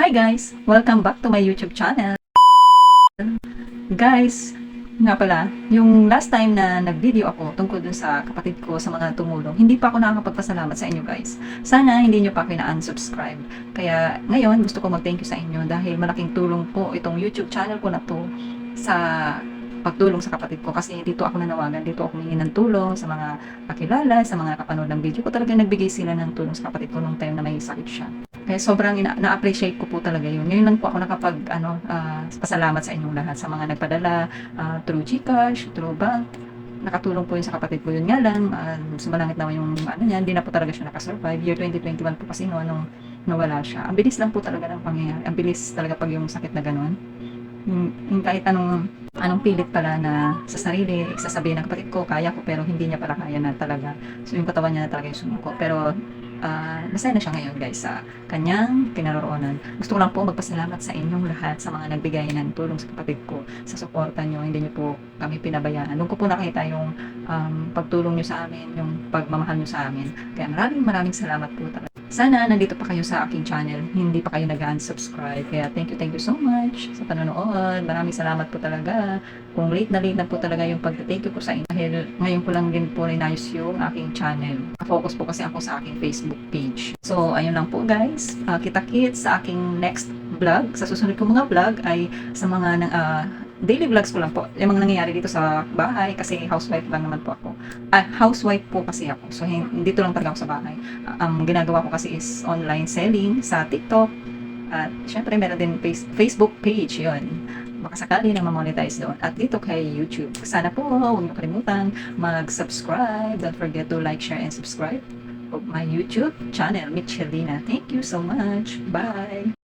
Hi guys! Welcome back to my YouTube channel. Guys, nga pala, yung last time na nag-video ako tungkol dun sa kapatid ko sa mga tumulong, hindi pa ako nakakapagpasalamat sa inyo guys. Sana hindi nyo pa ako na-unsubscribe. Kaya ngayon, gusto ko mag-thank you sa inyo dahil malaking tulong po itong YouTube channel ko na to sa pagtulong sa kapatid ko kasi dito ako nanawagan, dito ako humingi ng tulong sa mga kakilala, sa mga kapanood ng video ko. Talagang nagbigay sila ng tulong sa kapatid ko nung time na may sakit siya. Kaya sobrang na-appreciate ko po talaga yun. Ngayon lang po ako pasalamat sa inyong lahat, sa mga nagpadala through GCash, through bank. Nakatulong po yun sa kapatid ko. Yun nga lang, sumalangit naman yung niya, hindi na po talaga siya nakasurvive. Year 2021 po kasi nung nawala siya. Ang bilis lang po talaga ng pangyayari. Ang bilis talaga pag yung sakit na gano'n. Yung kahit anong pilit pala na sa sarili, sasabihin ng kapatid ko, kaya ko, pero hindi niya pala kaya na talaga. So yung katawan niya na talaga yung sumuko. Pero masaya na siya ngayon guys sa kanyang kinaroroonan. Gusto ko lang po magpasalamat sa inyong lahat sa mga nagbigay ng tulong sa kapatid ko, sa suporta nyo, hindi nyo po kami pinabayaan. Doon ko po nakita yung pagtulong nyo sa amin, yung pagmamahal nyo sa amin. Kaya maraming salamat po talaga. Sana nandito pa kayo sa aking channel, hindi pa kayo nag-unsubscribe. Kaya thank you so much sa panonood. Maraming salamat po talaga. Kung late na po talaga yung pag-thank you ko sa inyo dahil ngayon ko lang din po rinayos yung aking channel. Focus po kasi ako sa aking Facebook page. So, ayun lang po guys. Kita-kits sa aking next vlog. Sa susunod kong mga vlog ay sa mga daily vlogs ko lang po. Yung mga nangyayari dito sa bahay kasi housewife lang naman po ako. Housewife po kasi ako. So, dito lang talaga ako sa bahay. Ang ginagawa ko kasi is online selling sa TikTok. At syempre meron din Facebook page yun. Baka sakali na ma-monetize doon. At dito kay YouTube. Sana po, huwag niyo kalimutan mag-subscribe. Don't forget to like, share, and subscribe of my YouTube channel, Michelina. Thank you so much. Bye!